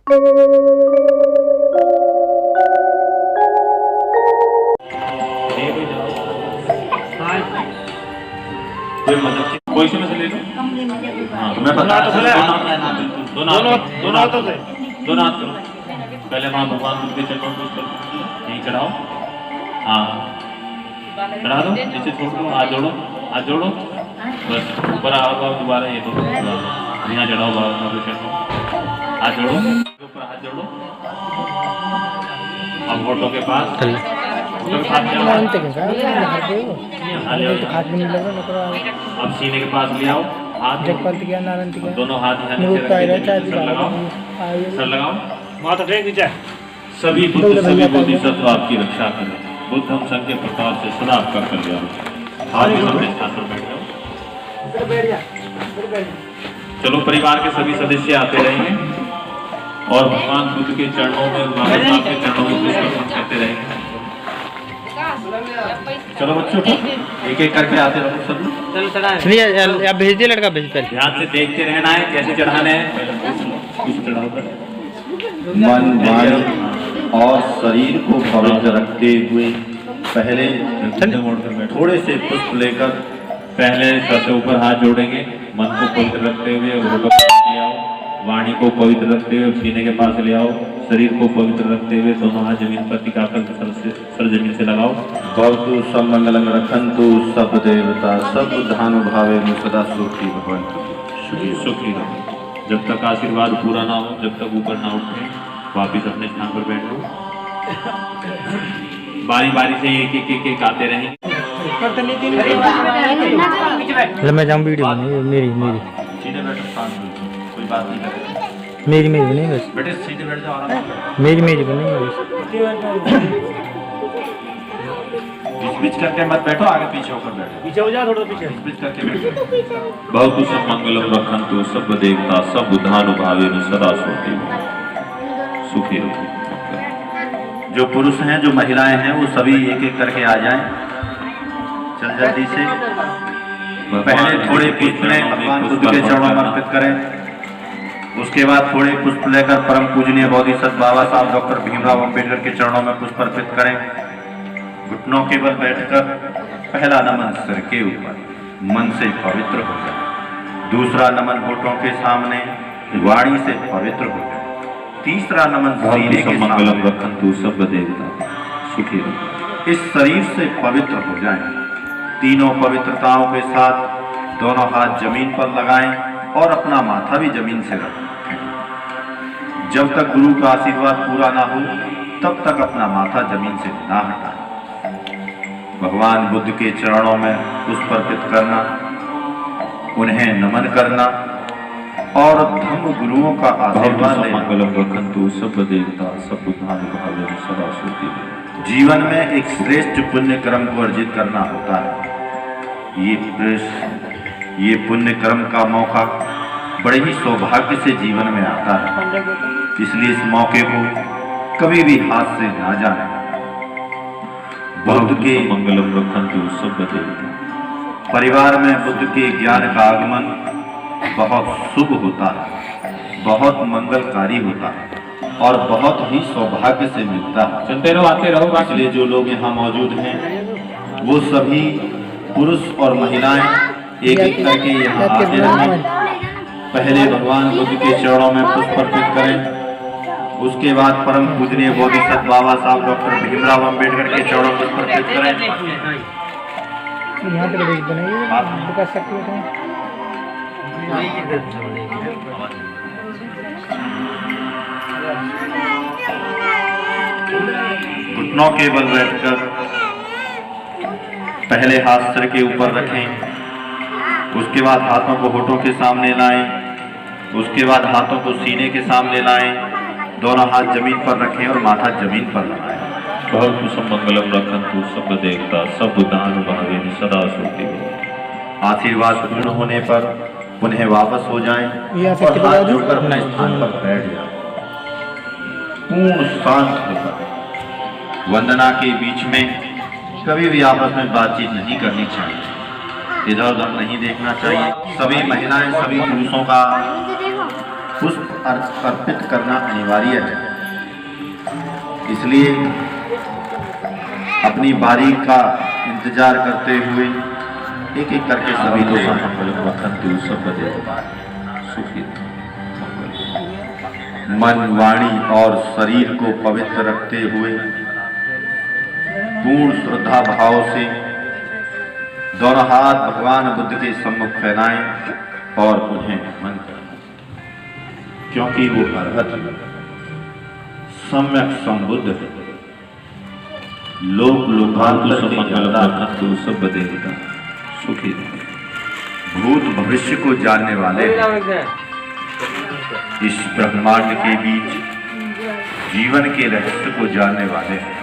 कोई मदद कोई से ले लो। हाँ तो मैं बता दोनों हाथों से दोनों हाथ करो। पहले वहाँ भगवान बुद्ध के चरणों को यहीं चढ़ाओ। हाँ चढ़ा दो, नीचे छोड़ दो, हाथ जोड़ो, हाथ जोड़ो, बस ऊपर आओ दोबारा ये दो, यहाँ चढ़ाओ बाबा के चरणों, हाथ जोड़ो, ऊपर हाथ जोड़ो। अब फोटो के पास अब सीने के पास ले आओ हाथ, दोनों हाथ यहाँ सर लगाओ, माथा टेक नीचे। सभी बुद्ध सभी बोधिसत्व आपकी रक्षा करें। बुद्ध हम संघ के प्रताप से सदा आपका कल्याण। आज अपने स्थान पर बैठ जाओ। चलो परिवार के सभी सदस्य आते रहेंगे और भगवान बुद्ध के चरणों में बाबा साहब के चरणों में पुष्पार्पण करते रहेंगे। चलो बच्चों एक एक करके आते रहो सब। सुनिए आप भेज दिए, लड़का भेज पहले। ध्यान से देखते रहना है कैसे चढ़ाने हैं। मन वाणी और शरीर को पवित्र रखते हुए पहले थोड़े से पुष्प लेकर पहले सबसे ऊपर हाथ जोड़ेंगे, मन को पवित्र रखते हुए ले आओ, वाणी को पवित्र रखते हुए सीने के पास ले आओ, शरीर को पवित्र रखते हुए दोनों हाथ जमीन पर टिकाकर सर जमीन से लगाओ। भवतु सब मंगलम रखंतु सब देवता सब धानुभावे सदा सुखी भवन्तु। सुखी रहो। जब तक आशीर्वाद पूरा ना हो, जब तक ऊपर ना उठे, वापिस अपने स्थान पर बैठो। बारी बारी से एक एक आते रहेंगे। मैं जाऊँ वीडियो मेरी सीधे बैठो, शांत हो, कोई बात नहीं करेगा। मेरी बनी बस बेटे सीधे बैठ जाओ, आराम से। मेरी बनी बस। बीच करके मत बैठो, आगे पीछे होकर बैठो। पीछे हो जा, थोड़ा पीछे बीच करके बैठो। बहुत सब मंगलम रखंतु सब देवता सब बुद्धानुभावेन सदा सोते सुखी रहो। जो पुरुष हैं जो महिलाएं हैं वो सभी एक एक करके आ जाएं। चल जल्दी से। पहले थोड़े पुष्प लें, भगवान बुद्ध के चरणों में अर्पित करें। उसके बाद थोड़े पुष्प लेकर परम पूजनीय बोधिसत्व बाबा साहब डॉक्टर भीमराव अंबेडकर के चरणों में पुष्प अर्पित करें। घुटनों के बल बैठकर पहला नमन सिर के ऊपर मन से पवित्र हो जाए। दूसरा नमन होठों के सामने वाणी से पवित्र हो जाए। तीसरा नमन सीने के सामने रखंतु सब देवता सुखी रहो। इस शरीर से पवित्र हो जाएं। तीनों पवित्रताओं के साथ दोनों हाथ जमीन पर लगाएं और अपना माथा भी जमीन से रखें। जब तक गुरु का आशीर्वाद पूरा ना हो तब तक अपना माथा जमीन से ना हटाएं। भगवान बुद्ध के चरणों में पुष्प अर्पित करना, उन्हें नमन करना और धम्म गुरुओं का आशीर्वाद लेना। मंगलम रखंतु सब देवता सब बुद्धानुभावेन सदा सोते। जीवन में एक श्रेष्ठ पुण्य कर्म को अर्जित करना होता है। ये पुण्य कर्म का मौका बड़े ही सौभाग्य से जीवन में आता है, इसलिए इस मौके को कभी भी हाथ से ना जाने। बुद्ध के मंगलम रखंतु सब देवता। परिवार में बुद्ध के ज्ञान का आगमन बहुत शुभ होता है, बहुत मंगलकारी होता है और बहुत ही सौभाग्य से मिलता है। चलते रहो आते रहो। इसलिए जो लोग यहाँ मौजूद हैं वो सभी पुरुष और महिलाएं एक एक करके यहाँ आते रहें। पहले भगवान बुद्ध के चरणों में पुष्प अर्पित करें। उसके बाद परम पूजनीय बोधिसत्व बाबा साहब डॉक्टर भीमराव अंबेडकर के चरणों में पुष्प अर्पित करें। घुटनों के बल बैठकर पहले हाथ सिर के ऊपर रखें। उसके बाद हाथों को होठों के सामने लाएं। उसके बाद हाथों को सीने के सामने लाएं। दोनों हाथ जमीन पर रखें और माथा जमीन पर लगाएं। बहुत मंगलम रखंतु सब देवता सब बुद्धानुभावेन सदा सोते। आशीर्वाद पूर्ण होने पर पुनः वापस हो जाएं और हाथ जोड़कर अपने स्थान पर बैठ जाएं। पूर्ण शांत होकर वंदना के बीच में कभी भी आपस में बातचीत नहीं करनी चाहिए, इधर उधर नहीं देखना चाहिए। सभी महिलाएं सभी पुरुषों का पुष्प अर्पित करना अनिवार्य है। इसलिए अपनी बारी का इंतजार करते हुए एक एक करके सभी को सुखी मन, वाणी और शरीर को पवित्र रखते हुए पूर्ण श्रद्धा भाव से दोनों हाथ भगवान बुद्ध के सम्मुख फैलाएं और उन्हें नमन करें, क्योंकि वो अरहत सम्यक संबुद्ध है। लोक लोकांतर के ज्ञाता सब देवता सुखी भूत भविष्य को जानने वाले हैं। इस ब्रह्मांड के बीच जीवन के रहस्य को जानने वाले हैं।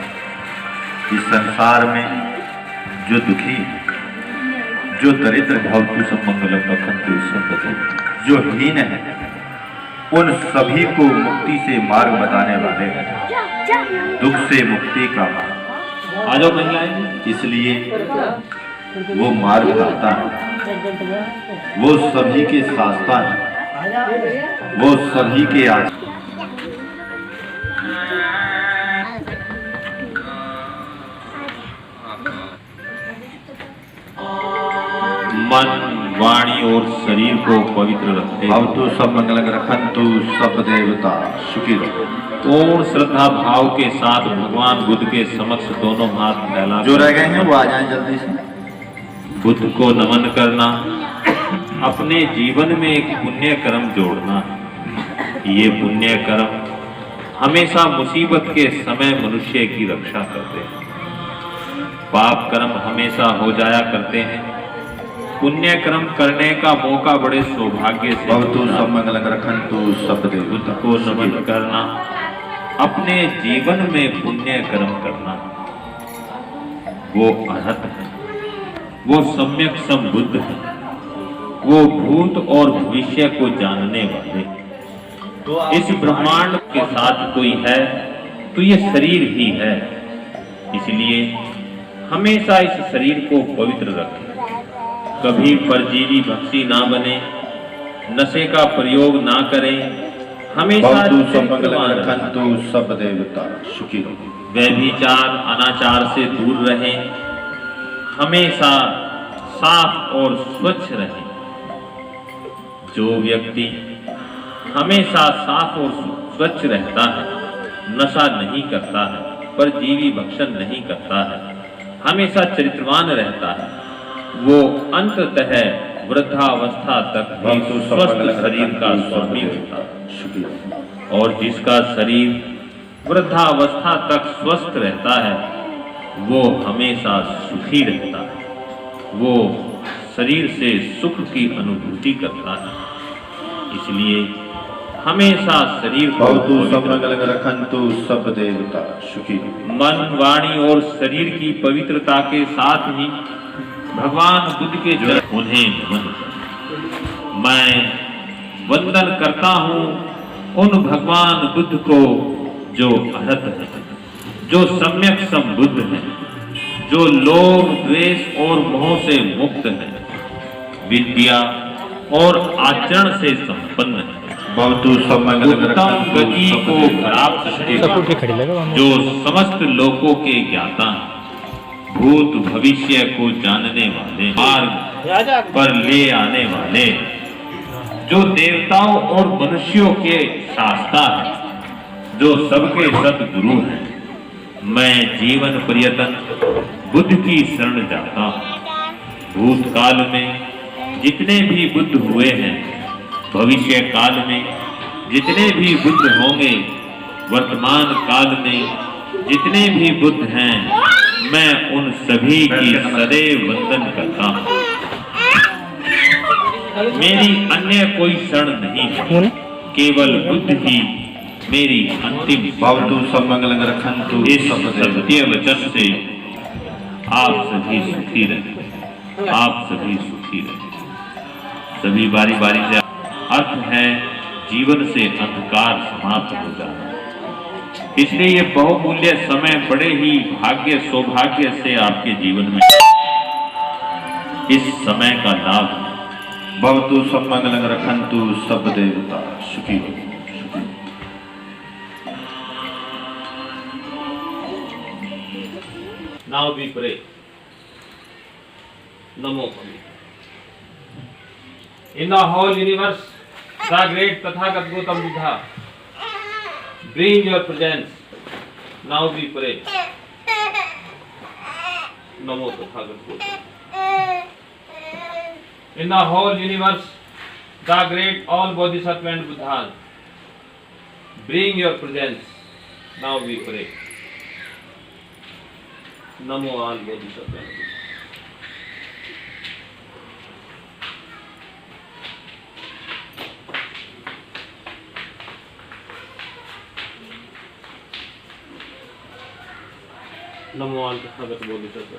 इस संसार में जो दुखी, जो दरिद्र, जो हीन है, उन सभी को मुक्ति से मार्ग बताने वाले हैं, दुख से मुक्ति का मार्ग। आ जाओ महिलाएं। इसलिए वो मार्ग दाता है, वो सभी के शास्ता है, वो सभी के आज मन, वाणी और शरीर को पवित्र रखते अब तो सब मंगल रखंतु सब देवता सुखी रहो। पूर्ण श्रद्धा भाव के साथ भगवान बुद्ध के समक्ष दोनों हाथ फैला जो रह गए हैं वो आ जाएं जल्दी से। बुद्ध को नमन करना, अपने जीवन में एक पुण्य कर्म जोड़ना। ये पुण्य कर्म हमेशा मुसीबत के समय मनुष्य की रक्षा करते हैं। पाप कर्म हमेशा हो जाया करते हैं, पुण्य कर्म करने का मौका बड़े सौभाग्य से सब मंगल रखंतु सब देवता। बुद्ध को नमन करना, अपने जीवन में पुण्य कर्म करना, वो अरहत है, वो सम्यक संबुद्ध है, वो भूत और भविष्य को जानने वाले। इस ब्रह्मांड के साथ कोई है तो ये शरीर ही है। इसलिए हमेशा इस शरीर को पवित्र रखें, कभी परजीवी भक्षी ना बने, नशे का प्रयोग ना करें, हमेशा सब देवता सुखी रहो। व्यभिचार, अनाचार से दूर रहें, हमेशा साफ और स्वच्छ रहें। जो व्यक्ति हमेशा साफ और स्वच्छ रहता है, नशा नहीं करता है, परजीवी भक्षण नहीं करता है, हमेशा चरित्रवान रहता है, वो अंततः वृद्धावस्था तक भी स्वस्थ शरीर का स्वामी होता है। और जिसका शरीर वृद्धावस्था तक स्वस्थ रहता है वो हमेशा सुखी रहता है, वो शरीर से सुख की अनुभूति करता है। इसलिए हमेशा शरीर को रखंतु सब देवता सुखी। मन, वाणी और शरीर की पवित्रता के साथ ही भगवान बुद्ध के चरण उन्हें नमन कर। मैं वंदन करता हूँ उन भगवान बुद्ध को जो अरहत है, जो सम्यक संबुद्ध है, जो लोभ, द्वेष और मोह से मुक्त है, विद्या और आचरण से संपन्न है, उत्तम गति को प्राप्त है, जो समस्त लोकों के ज्ञाता है, भूत भविष्य को जानने वाले, मार्ग पर ले आने वाले, जो देवताओं और मनुष्यों के शास्ता है, जो सबके सद्गुरु हैं। मैं जीवन पर्यटन बुद्ध की शरण जाता हूँ। भूतकाल में जितने भी बुद्ध हुए हैं, भविष्य काल में जितने भी बुद्ध होंगे, वर्तमान काल में जितने भी बुद्ध हैं, मैं उन सभी की सदैव वंदन करता हूँ। मेरी अन्य कोई शरण नहीं है, केवल बुद्ध ही मेरी अंतिम। इस सत्य वचन से आप सभी सुखी रहे, आप सभी सुखी रहे। सभी बारी बारी से अर्थ है जीवन से अंधकार समाप्त हो जाना। इसलिए ये बहुमूल्य समय बड़े ही भाग्य सौभाग्य से आपके जीवन में इस समय का लाभ भवतु सब मंगलं रखन्तु सब देवता सुखी हो। Now we pray. Namo. In the whole universe, the great Tathagat Gautam Buddha, bring your presence. Now we pray. Namo Tathagat Gautam. In the whole universe, the great all Bodhisattva and Buddhas, bring your presence. Now we pray. Namo all Bodhisattva. Namo all Bodhisattva.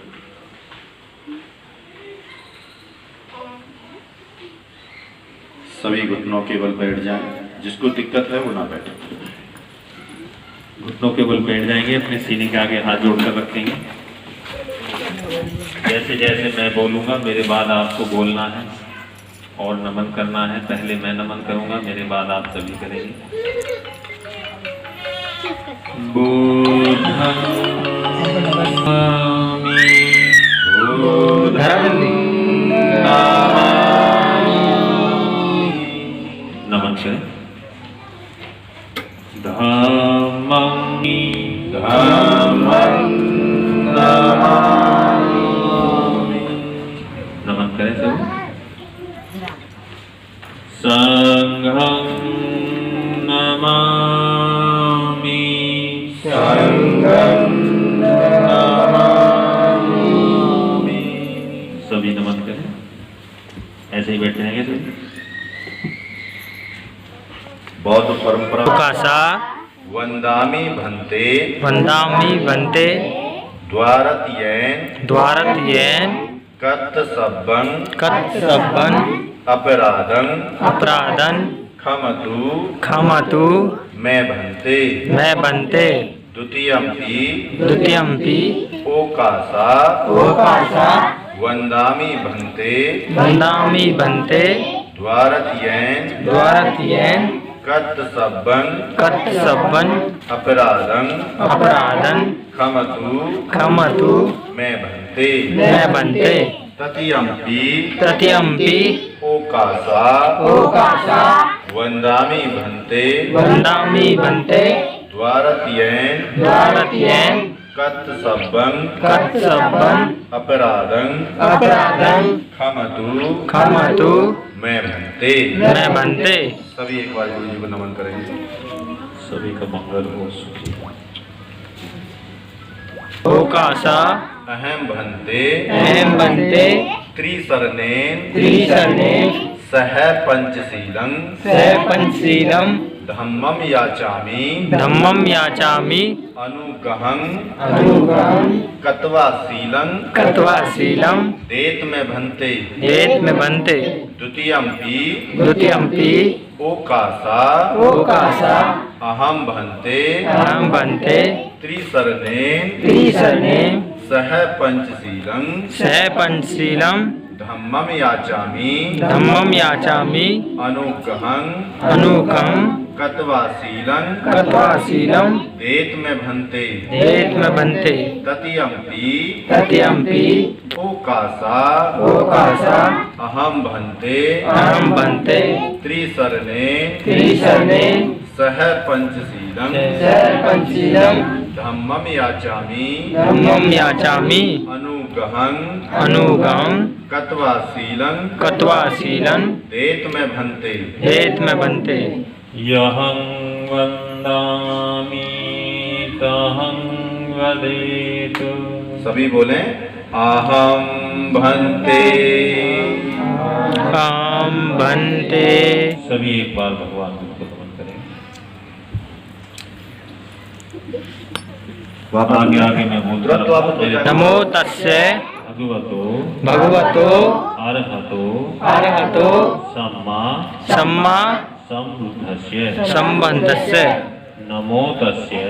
सभी घुटनों के बल बैठ जाएं। जिसको दिक्कत है वो ना बैठे। घुटनों के बल बैठ जाएंगे, अपने सीने के आगे हाथ जोड़कर रखेंगे। जैसे जैसे मैं बोलूँगा मेरे बाद आपको बोलना है और नमन करना है। पहले मैं नमन करूँगा, मेरे बाद आप सभी करेंगे। नमन करें। नमन करें सब। संघं नमामि। सभी नमन करें। ऐसे ही बैठे रहेंगे सभी। बौद्ध परंपरा उकासा वंदामि भन्ते भन्ते द्वारतयेन कत्सब्बं अपराधं खमतु मैं भन्ते द्वितीयम्पि ओकासा वंदामि भन्ते द्वारतयेन कत्सब्बं अपराधं खमतु मैं भन्ते तृतीयम्पि ओकासा वंदामि भन्ते द्वारतयेन कत्सब्बं अपराधं खमतु मैं भन्ते। सभी एक बार गुरु जी को नमन करेंगे। सभी का मंगल हो, सुखी हो। ओकासा अहम भन्ते त्रिसरणेन सह पंचशीलं धम्मं याचामि अनुगहं कत्वाशीलं देत में भन्ते द्वितीयम्पि ओकासा अहम भन्ते त्रिसरणेन सह पंचशीलं धम्मं याचामि अनुगहं कत्वाशीलं देत में भन्ते तृतीयम्पि ओकासा अहम भन्ते त्रिसरणेन सह पंचशीलं धम्मं याचामि अनुगहं कत्वाशीलं देत में भन्ते यहं वन्दामि तहं वदेतु। सभी बोलें अहं भन्ते। सभी एक बार भगवान को नमन करें। आगे मैं बोलता हूं। नमो तस्से भगवतो अरहतो सम्मा संबंधस्य नमो तस्य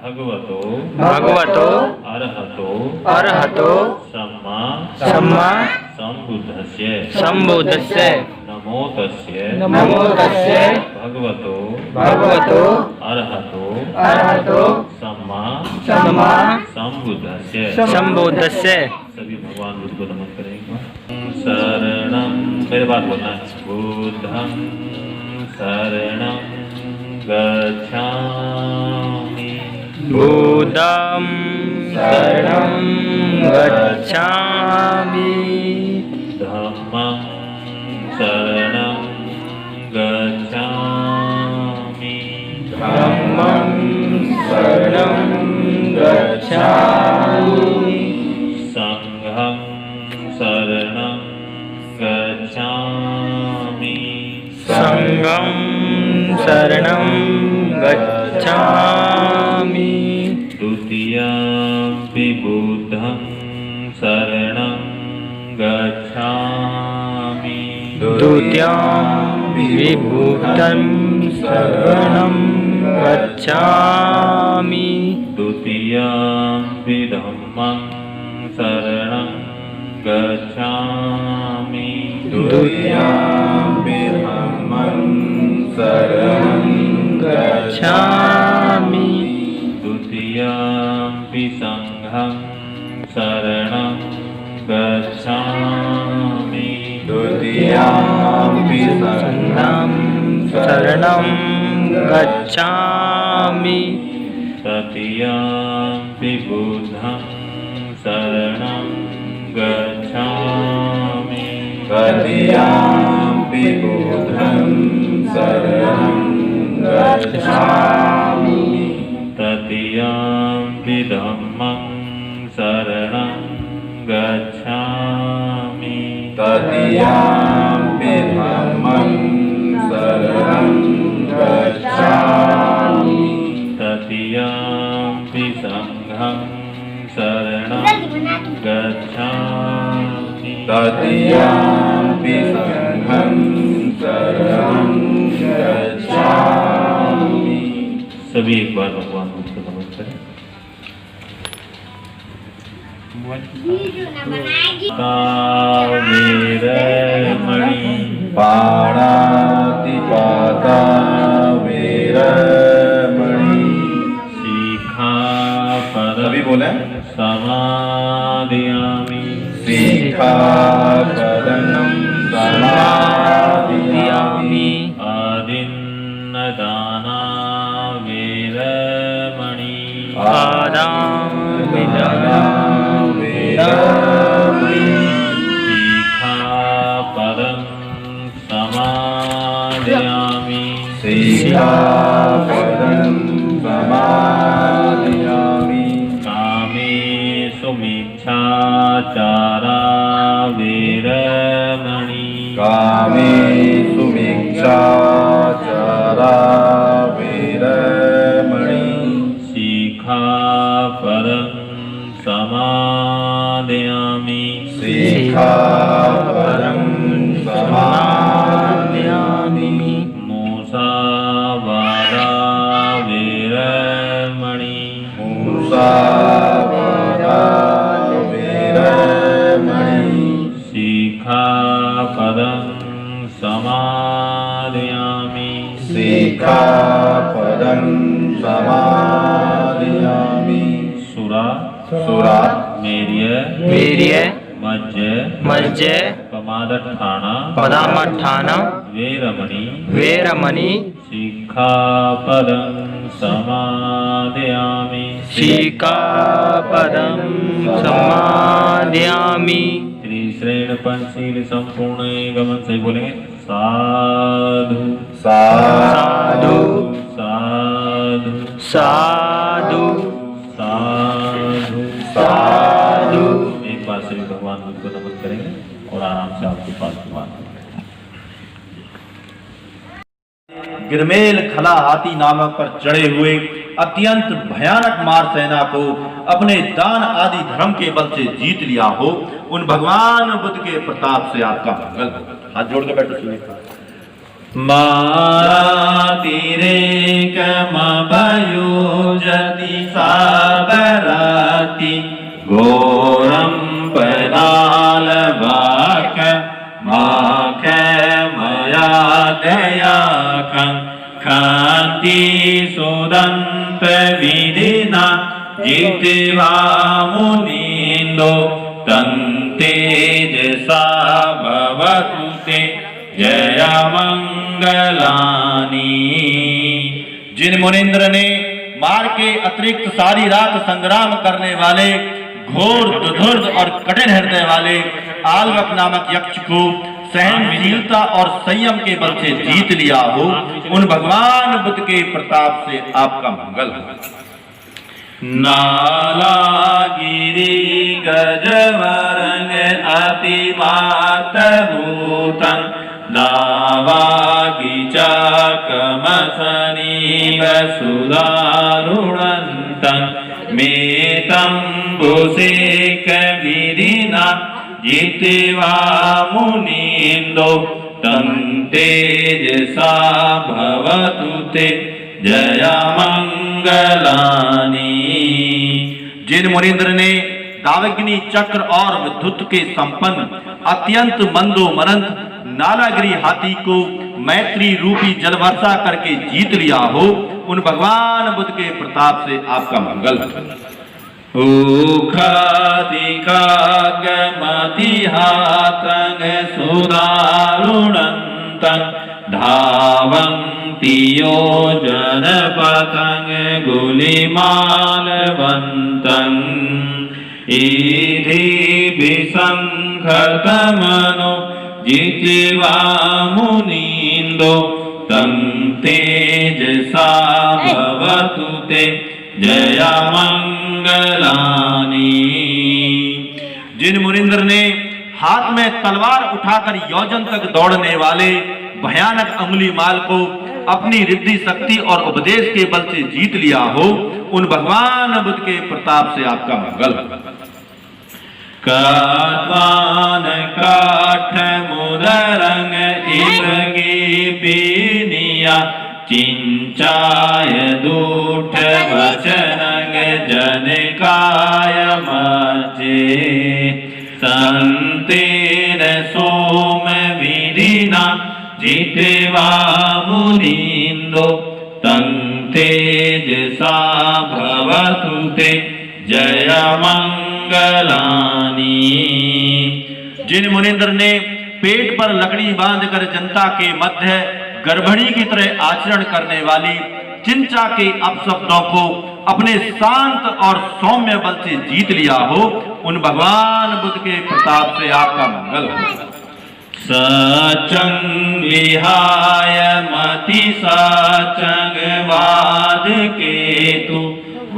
भगवतो अरहतो सम्मा संबुद्धस्य संबुद्धस्य नमो तस्य नमो तस्य भगवतो भगवतो अरहतो सम्मा संबुद्धस्य संबुद्धस्य। सभी भगवान बुद्ध को नमन करेंगे। शरणं, मेरे बात बोलना है। बुद्धं शरणं गच्छामि बुद्धं शरणं गच्छामि धम्मं शरणं गच्छामि धम्मं शरणं गच्छामि संघं शरणं गच्छामि संघं शरणं गच्छामि द्वितीयंपि बुद्धं शरणं गच्छामि द्वितीयं बुद्धं शरणं गच्छामि द्वितीयंपि धम्मं शरणं गच्छामि द्वितीयं धम्मं शरणं गच्छामि द्वितीयंपि संघं शरणं गच्छामि द्वितीयं संघं शरणं गच्छामि तृतीयंपि बुद्धं शरणं गच्छामि तृतीयंपि बुद्धं शरणं गच्छामि तृतीयंपि धम्मं शरणं गच्छामि तृतीयंपि धम्मं शरणं गच्छामि तृतीयंपि संघं शरणं गच्छामि तृतीयंपि संघं शरणं गच्छामि। सभी एक बार भगवान बुद्ध को नमन करें। वीरमणि पाणातिपाता वीरमणि शिखापदं बोले समादयामि शिखापदं समादयामि आदिन्नदाना वीरमणि आदामिदाना वीरमणि शिखापदं समादयामि शिखापदं समादयामि कामेषु मिच्छाचारा वीरमणि कामेषु मिच्छाचारा वीरमणि शिखापदं समादयामि शिखापदं समादयामि मूसावादा वीरमणि मुसावादा वीरमणि शिखापदं समादयामि शिखापदं समादयामि सुरा सुरा मेर्य मज्ज पमादठाना पदामठाना वीरमणि वीरमणि शिखापदं समादयामि शिखापदं समादयामि त्रिश्रेण पंचशील संपूर्ण गमन से बोलेंगे साधु साधु साधु साधु साधु साधु। एक बार से भगवान बुद्ध को नमन करेंगे और आराम से आपके पास भगवान गिरमेल खला हाथी नामक पर चढ़े हुए अत्यंत भयानक मार सेना को अपने दान आदि धर्म के बल से जीत लिया हो, उन भगवान बुद्ध के प्रताप से आपका मंगल हो। हाथ जोड़ के बैठो सुनिए। मातिरेकमभयोजति साबराति घोरं पदालवा सुदंत विधिना जित्वा मुनीन्दो तं तेजसा भवतु ते जयमंगलानि। जिन मुनीन्द्र ने मार के अतिरिक्त सारी रात संग्राम करने वाले घोर दुर्धर्ष और कठिन हृदय वाले आलवक नामक यक्ष को सहनशीलता और संयम के बल से जीत लिया हो, उन भगवान बुद्ध के प्रताप से आपका मंगल हो। नालागिरि गजवरंग अतिमातभूतं दावागिचाकमसनीव सुदारुणन्तं मेतं बुसेकविधिना जित्वा मुनीन्दो तं तेजसा भवतु ते जयमंगलानि। जिन मुनीन्द्र ने दावग्नि चक्र और विद्युत के संपन्न अत्यंत मंदोमरंत नालागिरी हाथी को मैत्री रूपी जलवर्षा करके जीत लिया हो, उन भगवान बुद्ध के प्रताप से आपका मंगल हो। ऊखादिकागमतिहातं सुदारुणन्तं धावन्ति योजनपतं गुलिमालवन्तं इधि विसंहतमनो जित्वा मुनीन्दो तं तेजसा भवतु ते जयमंगलानि। जिन मुनीन्द्र ने हाथ में तलवार उठाकर योजन तक दौड़ने वाले भयानक अंगुली माल को अपनी रिद्धि शक्ति और उपदेश के बल से जीत लिया हो, उन भगवान बुद्ध के प्रताप से आपका मंगल हो। कात्मान काठ मुदरंग इलगी पीनिया चिंचाय दूठ वचनंग जनकाय मचे संतेन सोम विधिना जित्वा मुनीन्दो तं तेजसा भवतु ते जयमंगलानि। जिन मुनीन्द्र ने पेट पर लकड़ी बांधकर जनता के मध्य गर्भणी की तरह आचरण करने वाली चिंचा के अपशब्दों को अपने शांत और सौम्य बल से जीत लिया हो, उन भगवान बुद्ध के प्रताप से आपका मंगल हो। सचं विहाय मति सचं वाद केतु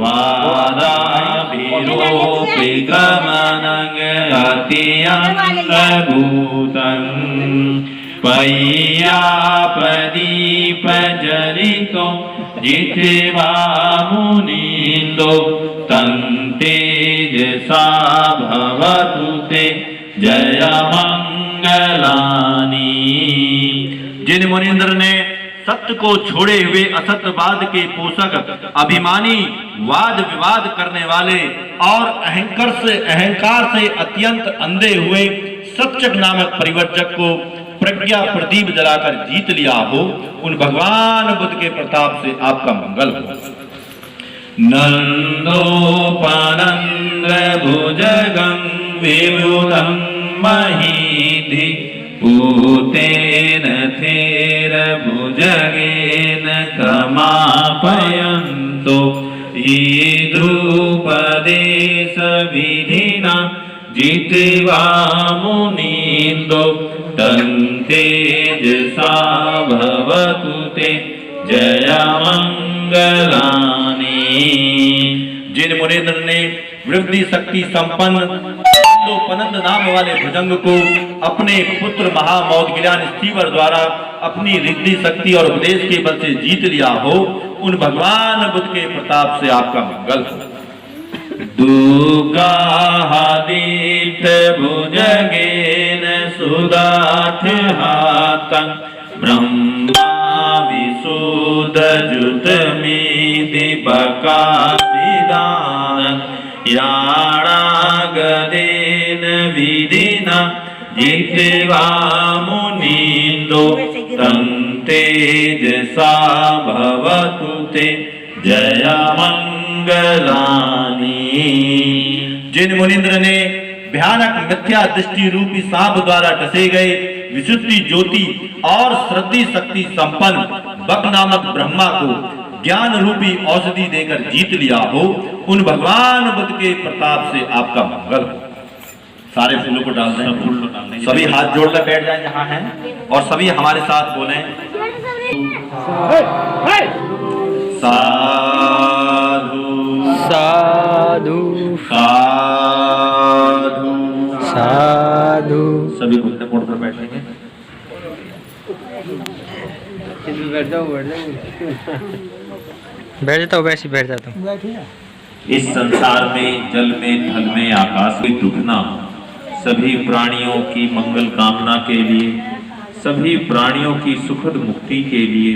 वादाभिरोपिगमनं अत्यन्तभूतं पय्यापदीपजलितो जित्वा मुनीन्दो तं तेजसा भवतु ते जयमंगलानि। जिन मुनीन्द्र ने सत्य को छोड़े हुए असत्यवाद के पोषक अभिमानी वाद विवाद करने वाले और अहंकार से अत्यंत अंधे हुए सच्चक नामक परिवर्तक को प्रज्ञा प्रदीप जलाकर जीत लिया हो, उन भगवान बुद्ध के प्रताप से आपका मंगल हो। नंदोपनंद्र भुजगं विबुधं महीधि पूतेन थेर भुजगेन कमापयन्तो ईदृपदेश विधिना जित्वा मुनीन्दो तं तेजसा भवतु ते जयमंगलानि। जिन मुनीन्द्र ने वृद्धि शक्ति संपन्न पनंद नाम वाले भुजंग को अपने पुत्र महामौदगिलान स्टीवर द्वारा अपनी रिद्धि शक्ति और उपदेश के बल से जीत लिया हो, उन भगवान बुद्ध के प्रताप से आपका मंगल हो। दुर्गादीत भुजगेन सुदाठ हातं ब्रह्मा विशुद्धजुतमेदिपकाभिदान याणागदेन विधिना जित्वा मुनीन्दो तं तेजसा सा भवतु ते जया मंगलानि। जिन मुनिंद्र ने भयानक मिथ्या दृष्टि रूपी सांप द्वारा डसे गए विशुद्धि ज्योति और श्रद्धि शक्ति संपन्न बक नामक ब्रह्मा को ज्ञान रूपी औषधि देकर जीत लिया हो, उन भगवान बुद्ध के प्रताप से आपका मंगल हो। सारे फूलों को डाल दें, सभी हाथ जोड़कर बैठ जाएं जहां हैं और सभी हमारे साथ बोलें साधु साधु साधु साधु। सभी घुटने मोड़ कर बैठेंगे। बैठ जाता हूँ, वैसे बैठ जाता हूँ। इस संसार में जल में थल में आकाश में दुख ना हो। सभी प्राणियों की मंगल कामना के लिए, सभी प्राणियों की सुखद मुक्ति के लिए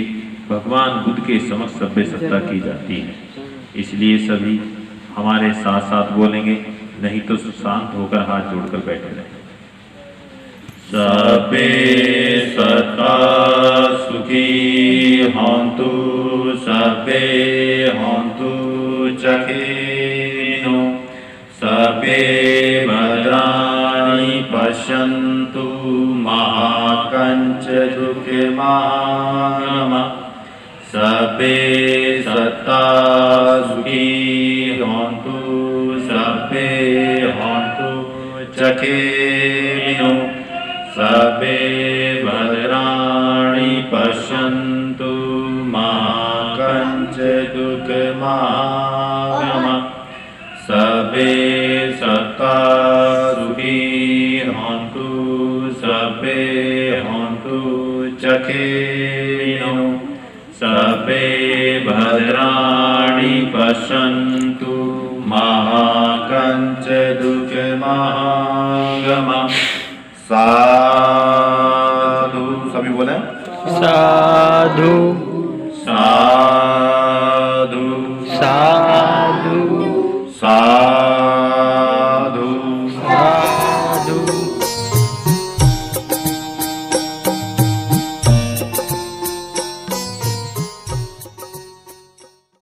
भगवान बुद्ध के समक्ष सभ्य सत्ता की जाती है। इसलिए सभी हमारे साथ साथ बोलेंगे, नहीं तो शांत होकर हाथ जोड़कर बैठे रहे। सभ्य सत्ता सुखी हन्तु, सभ्य हन्तु चखेनो, सभ्य भद्राणि पश्यन्तु मा कञ्चित् दुःखमागमः। सभ्य सत्ता सुखी हन्तु, सभ्य हन्तु चखेनो, सभ्य भद्राणि पश्यन्तु मा कञ्चित् दुःखमागमः। सभ्य सत्ता सुखी हन्तु, सभ्य हन्तु चखेनो, सभ्य भद्राणि पश्यन्तु मा कञ्चित् दुःखमागमः। साधु, सभी बोले साधु